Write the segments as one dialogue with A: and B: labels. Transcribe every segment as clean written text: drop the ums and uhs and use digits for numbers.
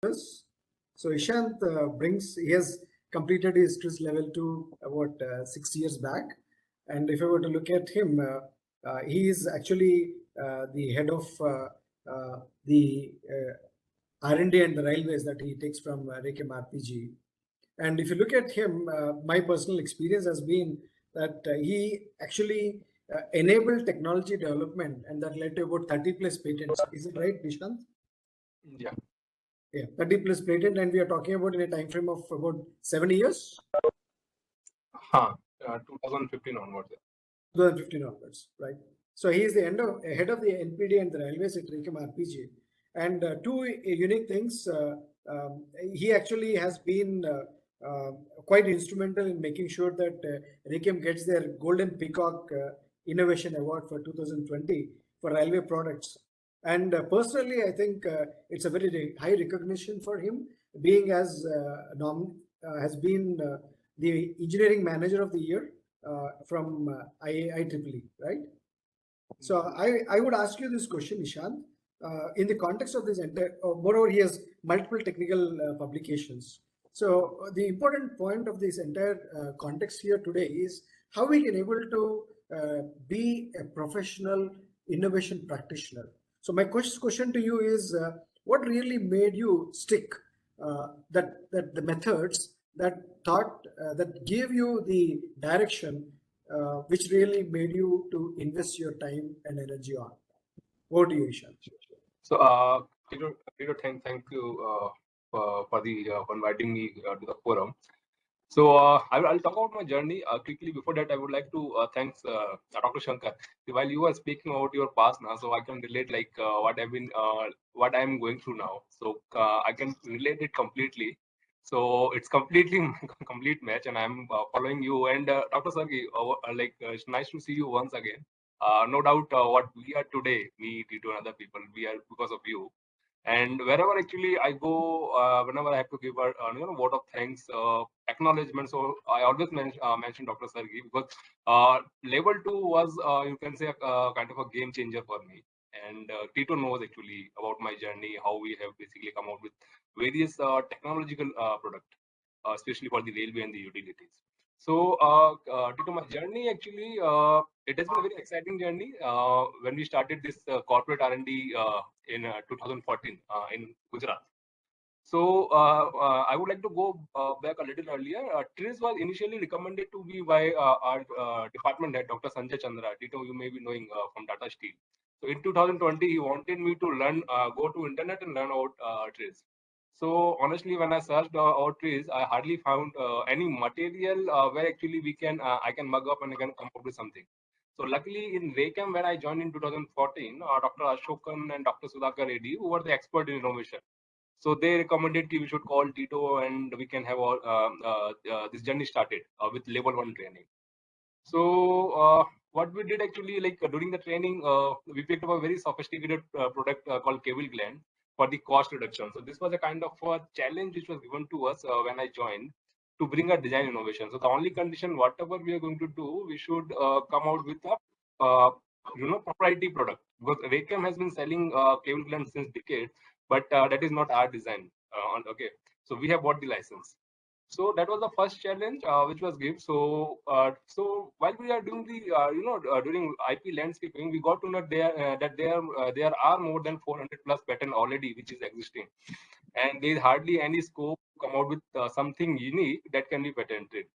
A: Yes. So Ishant he has completed his TRIZ level 2 about 6 years back. And if I were to look at him, he is actually the head of the R&D and the railways that he takes from Rekem RPG. And if you look at him, my personal experience has been that he actually enabled technology development, and that led to about 30 plus patents. Is it right, Nishant?
B: Yeah.
A: Yeah, 30 plus patent, and we are talking about in a time frame of about 7 years.
B: 2015 onwards.
A: 2015 onwards, right? So he is the head of the NPD and the railways at Rekem RPG. And two unique things. He actually has been quite instrumental in making sure that Rekem gets their Golden Peacock Innovation Award for 2020 for railway products. And personally, I think it's a very high recognition for him, being as has been the engineering manager of the year from IEEE, right? So I would ask you this question, Ishant. In the context of this entire, moreover, he has multiple technical publications. So the important point of this entire context here today is how we can able to be a professional innovation practitioner. So my question to you is, what really made you stick that the methods that that gave you the direction which really made you to invest your time and energy on? Over to you, Ishant.
B: So, Peter, thank you for inviting me to the forum. So, I'll talk about my journey quickly. Before that, I would like to thank Dr. Shankar. While you were speaking about your past now, so I can relate like what I'm going through now. So I can relate it completely. So it's completely complete match, and I'm following you. And Dr. Sargi, it's nice to see you once again. No doubt, what we are today, me, Tito, and other people, we are because of you. And wherever actually I go, whenever I have to give a word of thanks, acknowledgement. So I always mention Dr. Sargi because level 2 was, you can say, kind of a game changer for me. And Tito knows actually about my journey, how we have basically come out with various technological product, especially for the railway and the utilities. So due to my journey, actually, it has been a very exciting journey. When we started this corporate R&D in 2014 in Gujarat. So I would like to go back a little earlier. TRIZ was initially recommended to me by our department head, Dr. Sanjay Chandra. Tito, you may be knowing from Tata Steel. So in 2020, he wanted me to learn, go to internet and learn about TRIZ. So honestly, when I searched about TRIZ, I hardly found any material where actually I can mug up and I can come up with something. So luckily in Rekem, when I joined in 2014, Dr. Ashokan and Dr. Sudhakar Reddy, who were the expert in innovation. So they recommended we should call Tito and we can have this journey started with level 1 training. So what we did actually, like during the training, we picked up a very sophisticated product called cable gland for the cost reduction. So this was a kind of a challenge which was given to us when I joined to bring a design innovation. So the only condition, whatever we are going to do, we should come out with a proprietary product, because Rekem has been selling cable gland since decades, but that is not our design. Okay, so we have bought the license. So that was the first challenge which was given. So while we are doing the during IP landscaping, we got to know that there are more than 400 plus patent already which is existing, and there is hardly any scope to come out with something unique that can be patented.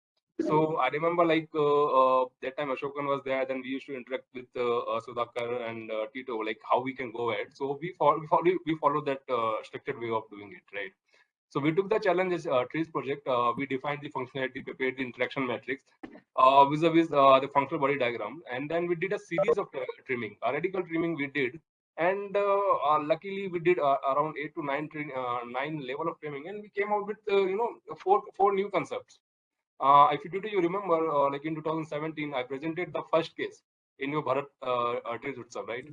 B: So I remember that time Ashokan was there, then we used to interact with Sudhakar and Tito, like how we can go ahead. So we follow that structured way of doing it, right? So we took the challenge as TRIZ project. We defined the functionality, prepared the interaction matrix vis-a-vis the functional body diagram, and then we did a series of trimming. A radical trimming we did, and luckily we did around 8 to 9 level of trimming, and we came out with four new concepts. If you remember, like in 2017, I presented the first case in your Bharat TRIZ Utsav, right?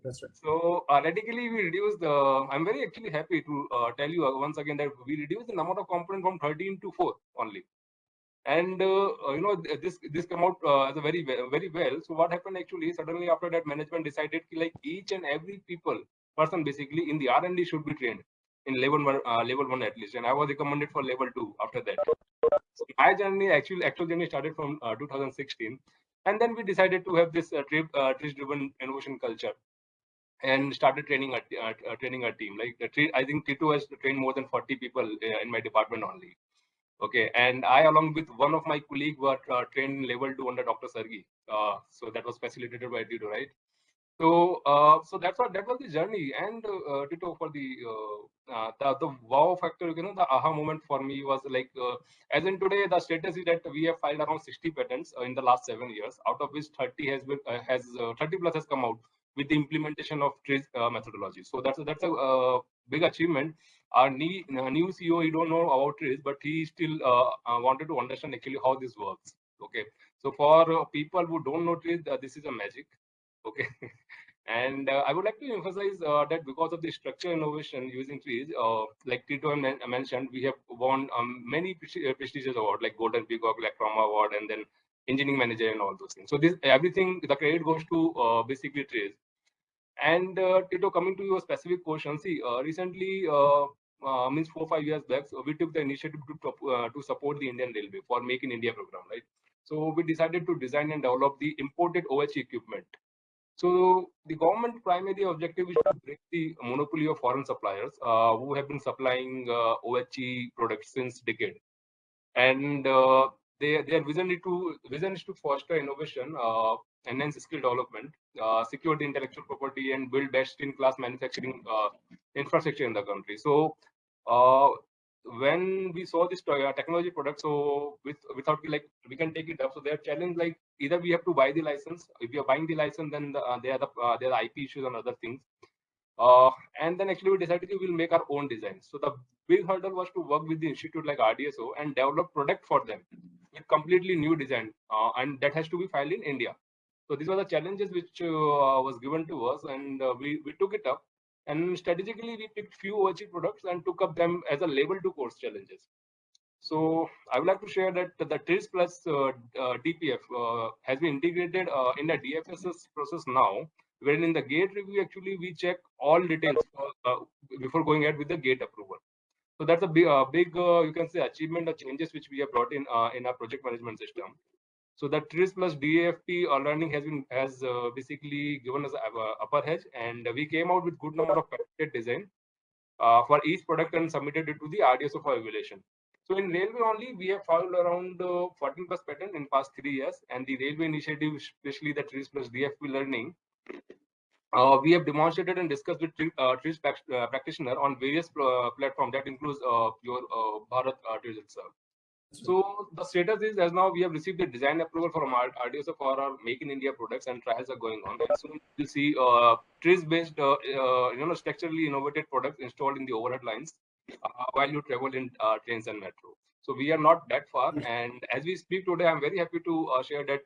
A: That's right.
B: So radically we reduced the, I'm very actually happy to tell you once again that we reduced the number of components from 13 to 4 only. And this came out as a very well. So what happened actually, suddenly after that, management decided like each and every person basically in the R&D should be trained in level 1 at least, and I was recommended for level 2 after that. So my journey, actual journey started from 2016, and then we decided to have this TRIZ-driven innovation culture, and started training a team. Like I think T2 has trained more than 40 people in my department only. Okay, and I, along with one of my colleagues, were trained in level 2 under Dr. Sargi. So that was facilitated by Tito, right? So that was the journey, and Tito, for the wow factor, the aha moment for me was like, as in today, the status is that we have filed around 60 patents in the last 7 years, out of which 30 has been 30 plus has come out with the implementation of TRIZ methodology. So that's a big achievement. Our new CEO, he don't know about TRIZ, but he still wanted to understand actually how this works. Okay, so for people who don't know TRIZ, this is a magic. Okay. And I would like to emphasize that because of the structure innovation using trees, like Tito mentioned, we have won many prestigious awards like Golden Peacock, like Trauma Award, and then Engineering Manager and all those things. So this everything, the credit goes to basically trees. And Tito, coming to your specific question, see, recently, means 4-5 years back, so we took the initiative to support the Indian Railway for Make in India program, right? So we decided to design and develop the imported OH equipment. So the government primary objective is to break the monopoly of foreign suppliers who have been supplying OHE products since decade. And their vision is to foster innovation, enhance skill development, secure the intellectual property, and build best-in-class manufacturing infrastructure in the country. So uh, when we saw this technology product, so without we can take it up. So their challenge, like, either we have to buy the license. If you are buying the license, then there are the IP issues and other things. And then actually we decided we will make our own design. So the big hurdle was to work with the institute like RDSO and develop product for them with completely new design, and that has to be filed in India. So these were the challenges which was given to us, and we took it up. And strategically, we picked few OHE products and took up them as a level 2 course challenges. So I would like to share that the TRIZ plus DPF has been integrated in the DFSS process now, wherein in the gate review, actually, we check all details before going ahead with the gate approval. So that's a big you can say, achievement or changes which we have brought in our project management system. So the TRIZ plus DAFP learning has basically given us upper edge, and we came out with good number of patented design for each product and submitted it to the RDSO for evaluation. So in railway only, we have filed around 14 plus patent in past 3 years, and the railway initiative, especially the TRIZ plus DFP learning, we have demonstrated and discussed with TRIZ practitioner on various platforms that includes your Bharat TRIZ itself. So the status is, as now we have received the design approval from RDSO for our Make in India products, and trials are going on. And soon we'll see TRIZ-based, structurally innovated products installed in the overhead lines while you travel in trains and metro. So we are not that far. And as we speak today, I'm very happy to share that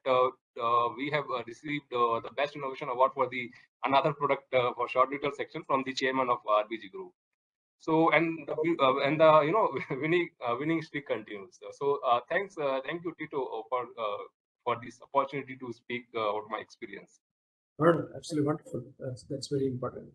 B: we have received the Best Innovation Award for the another product for short retail section from the chairman of RBG Group. So and the winning streak continues. So thank you, Tito, for this opportunity to speak about my experience.
A: Absolutely wonderful. That's very important.